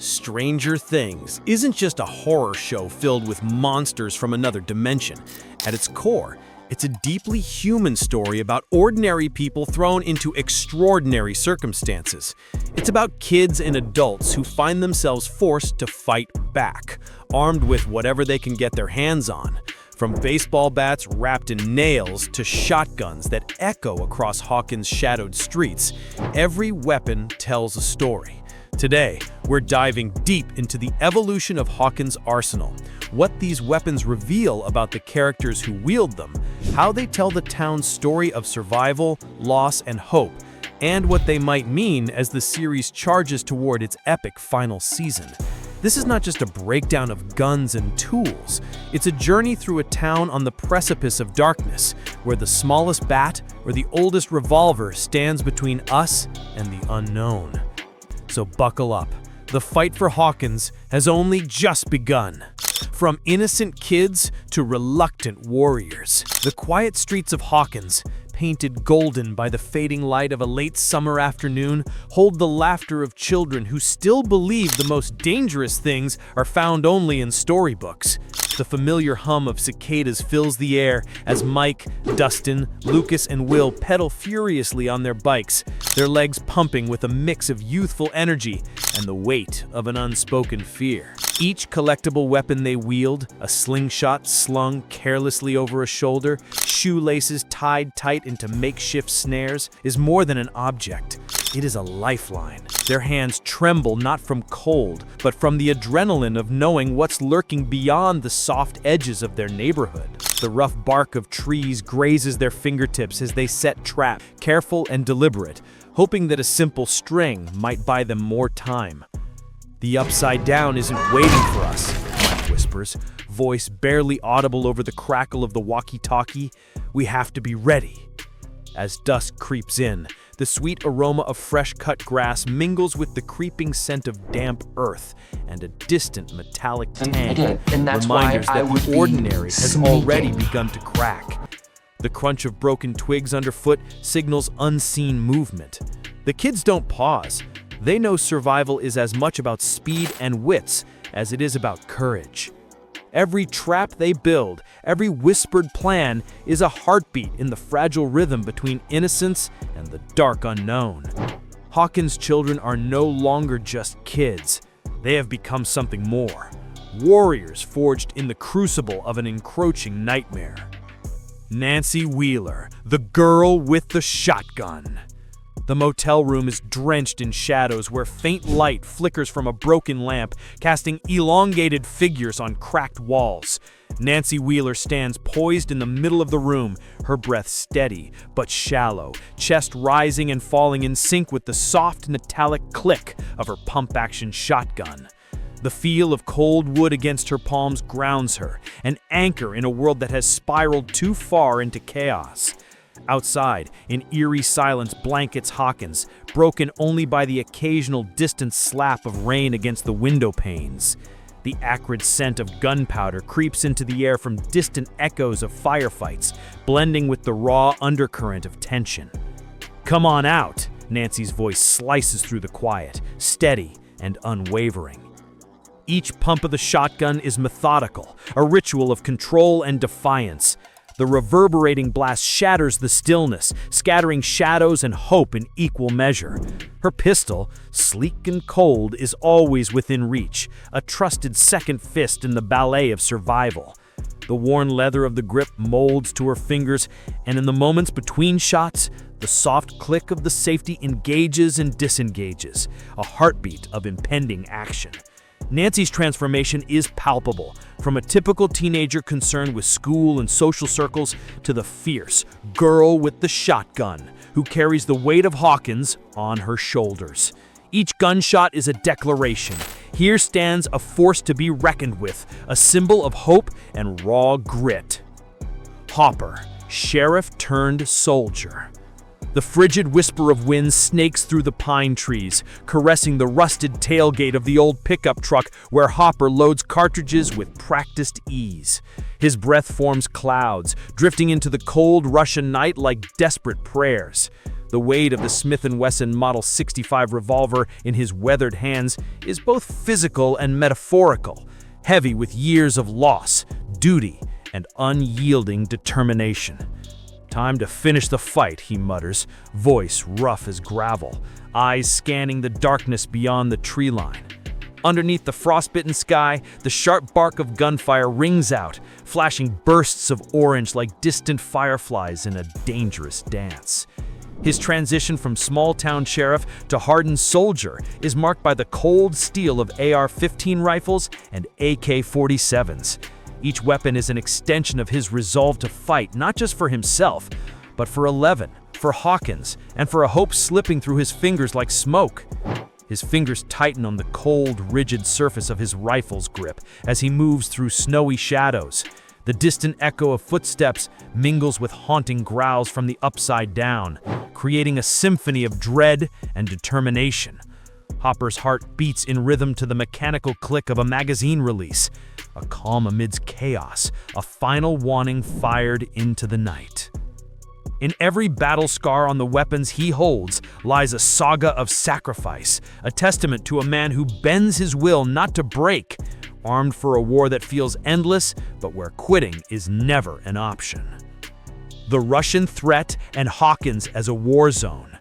Stranger Things isn't just a horror show filled with monsters from another dimension. At its core, it's a deeply human story about ordinary people thrown into extraordinary circumstances. It's about kids and adults who find themselves forced to fight back, armed with whatever they can get their hands on. From baseball bats wrapped in nails to shotguns that echo across Hawkins' shadowed streets, every weapon tells a story. Today, we're diving deep into the evolution of Hawkins' arsenal, what these weapons reveal about the characters who wield them, how they tell the town's story of survival, loss, and hope, and what they might mean as the series charges toward its epic final season. This is not just a breakdown of guns and tools. It's a journey through a town on the precipice of darkness, where the smallest bat or the oldest revolver stands between us and the unknown. So buckle up. The fight for Hawkins has only just begun. From innocent kids to reluctant warriors, the quiet streets of Hawkins, painted golden by the fading light of a late summer afternoon, hold the laughter of children who still believe the most dangerous things are found only in storybooks. The familiar hum of cicadas fills the air as Mike, Dustin, Lucas, and Will pedal furiously on their bikes, their legs pumping with a mix of youthful energy and the weight of an unspoken fear. Each collectible weapon they wield, a slingshot slung carelessly over a shoulder, shoelaces tied tight into makeshift snares, is more than an object. It is a lifeline. Their hands tremble not from cold, but from the adrenaline of knowing what's lurking beyond the soft edges of their neighborhood. The rough bark of trees grazes their fingertips as they set trap, careful and deliberate, hoping that a simple string might buy them more time. The upside down isn't waiting for us, Mike whispers, voice barely audible over the crackle of the walkie-talkie. We have to be ready. As dusk creeps in, the sweet aroma of fresh-cut grass mingles with the creeping scent of damp earth and a distant metallic tang, reminders that the ordinary has already begun to crack. The crunch of broken twigs underfoot signals unseen movement. The kids don't pause. They know survival is as much about speed and wits as it is about courage. Every trap they build, every whispered plan, is a heartbeat in the fragile rhythm between innocence and the dark unknown. Hawkins' children are no longer just kids. They have become something more. Warriors forged in the crucible of an encroaching nightmare. Nancy Wheeler, the girl with the shotgun. The motel room is drenched in shadows where faint light flickers from a broken lamp, casting elongated figures on cracked walls. Nancy Wheeler stands poised in the middle of the room, her breath steady but shallow, chest rising and falling in sync with the soft metallic click of her pump-action shotgun. The feel of cold wood against her palms grounds her, an anchor in a world that has spiraled too far into chaos. Outside, in eerie silence blankets Hawkins, broken only by the occasional distant slap of rain against the window panes. The acrid scent of gunpowder creeps into the air from distant echoes of firefights, blending with the raw undercurrent of tension. "Come on out," Nancy's voice slices through the quiet, steady and unwavering. Each pump of the shotgun is methodical, a ritual of control and defiance. The reverberating blast shatters the stillness, scattering shadows and hope in equal measure. Her pistol, sleek and cold, is always within reach, a trusted second fist in the ballet of survival. The worn leather of the grip molds to her fingers, and in the moments between shots, the soft click of the safety engages and disengages, a heartbeat of impending action. Nancy's transformation is palpable, from a typical teenager concerned with school and social circles to the fierce girl with the shotgun, who carries the weight of Hawkins on her shoulders. Each gunshot is a declaration. Here stands a force to be reckoned with, a symbol of hope and raw grit. Hopper, sheriff turned soldier. The frigid whisper of wind snakes through the pine trees, caressing the rusted tailgate of the old pickup truck where Hopper loads cartridges with practiced ease. His breath forms clouds, drifting into the cold Russian night like desperate prayers. The weight of the Smith & Wesson Model 65 revolver in his weathered hands is both physical and metaphorical, heavy with years of loss, duty, and unyielding determination. "Time to finish the fight," he mutters, voice rough as gravel, eyes scanning the darkness beyond the tree line. Underneath the frostbitten sky, the sharp bark of gunfire rings out, flashing bursts of orange like distant fireflies in a dangerous dance. His transition from small-town sheriff to hardened soldier is marked by the cold steel of AR-15 rifles and AK-47s. Each weapon is an extension of his resolve to fight, not just for himself, but for 11, for Hawkins, and for a hope slipping through his fingers like smoke. His fingers tighten on the cold, rigid surface of his rifle's grip as he moves through snowy shadows. The distant echo of footsteps mingles with haunting growls from the upside down, creating a symphony of dread and determination. Hopper's heart beats in rhythm to the mechanical click of a magazine release. A calm amidst chaos, a final warning fired into the night. In every battle scar on the weapons he holds lies a saga of sacrifice, a testament to a man who bends his will not to break, armed for a war that feels endless, but where quitting is never an option. The Russian threat and Hawkins as a war zone.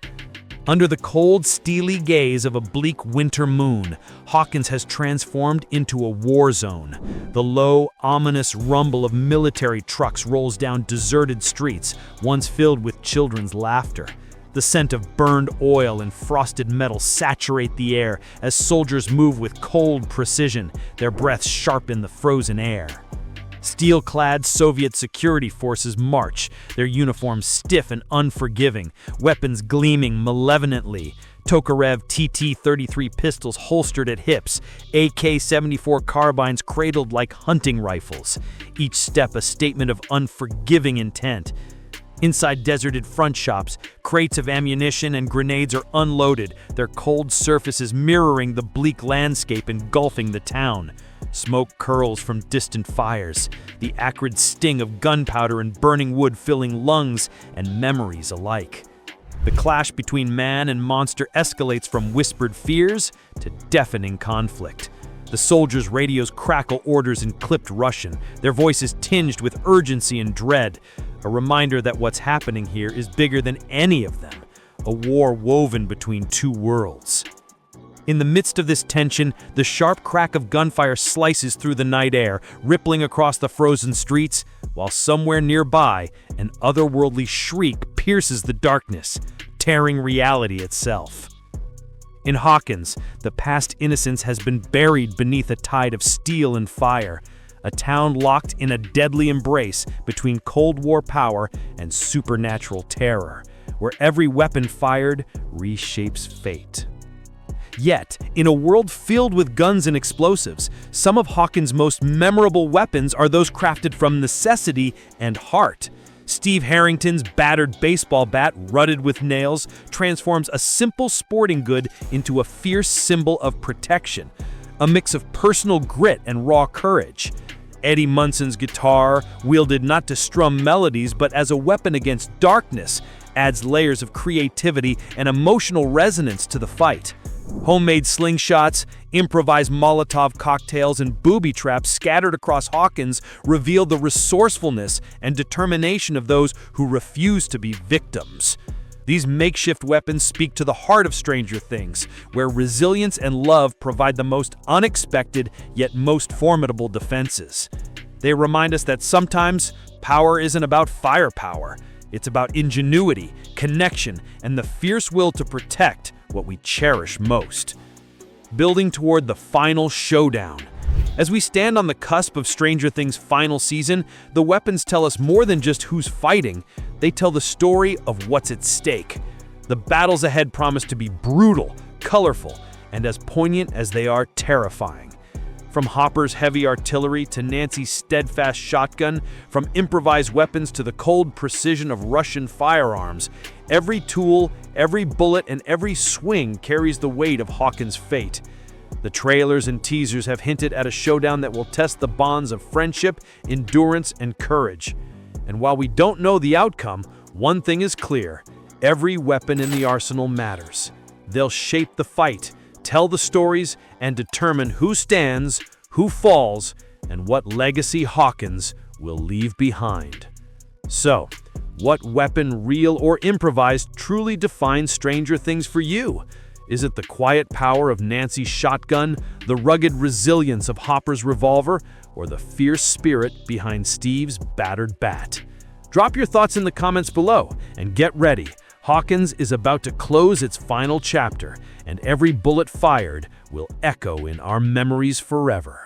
Under the cold, steely gaze of a bleak winter moon, Hawkins has transformed into a war zone. The low, ominous rumble of military trucks rolls down deserted streets, once filled with children's laughter. The scent of burned oil and frosted metal saturate the air as soldiers move with cold precision, their breaths sharp in the frozen air. Steel-clad Soviet security forces march, their uniforms stiff and unforgiving, weapons gleaming malevolently. Tokarev TT-33 pistols holstered at hips, AK-74 carbines cradled like hunting rifles, each step a statement of unforgiving intent. Inside deserted front shops, crates of ammunition and grenades are unloaded, their cold surfaces mirroring the bleak landscape engulfing the town. Smoke curls from distant fires, the acrid sting of gunpowder and burning wood filling lungs and memories alike. The clash between man and monster escalates from whispered fears to deafening conflict. The soldiers' radios crackle orders in clipped Russian, their voices tinged with urgency and dread, a reminder that what's happening here is bigger than any of them, a war woven between two worlds. In the midst of this tension, the sharp crack of gunfire slices through the night air, rippling across the frozen streets, while somewhere nearby, an otherworldly shriek pierces the darkness, tearing reality itself. In Hawkins, the past innocence has been buried beneath a tide of steel and fire, a town locked in a deadly embrace between Cold War power and supernatural terror, where every weapon fired reshapes fate. Yet, in a world filled with guns and explosives, some of Hawkins' most memorable weapons are those crafted from necessity and heart. Steve Harrington's battered baseball bat, rutted with nails, transforms a simple sporting good into a fierce symbol of protection, a mix of personal grit and raw courage. Eddie Munson's guitar, wielded not to strum melodies but as a weapon against darkness, adds layers of creativity and emotional resonance to the fight. Homemade slingshots, improvised Molotov cocktails, and booby traps scattered across Hawkins reveal the resourcefulness and determination of those who refuse to be victims. These makeshift weapons speak to the heart of Stranger Things, where resilience and love provide the most unexpected yet most formidable defenses. They remind us that sometimes power isn't about firepower. It's about ingenuity, connection, and the fierce will to protect what we cherish most. Building toward the final showdown. As we stand on the cusp of Stranger Things' final season, the weapons tell us more than just who's fighting. They tell the story of what's at stake. The battles ahead promise to be brutal, colorful, and as poignant as they are terrifying. From Hopper's heavy artillery to Nancy's steadfast shotgun, from improvised weapons to the cold precision of Russian firearms, every tool, every bullet, and every swing carries the weight of Hawkins' fate. The trailers and teasers have hinted at a showdown that will test the bonds of friendship, endurance, and courage. And while we don't know the outcome, one thing is clear: Every weapon in the arsenal matters. They'll shape the fight, tell the stories, and determine who stands, who falls, and what legacy Hawkins will leave behind. So, what weapon, real or improvised, truly defines Stranger Things for you? Is it the quiet power of Nancy's shotgun, the rugged resilience of Hopper's revolver, or the fierce spirit behind Steve's battered bat? Drop your thoughts in the comments below, and get ready. Hawkins is about to close its final chapter, and every bullet fired will echo in our memories forever.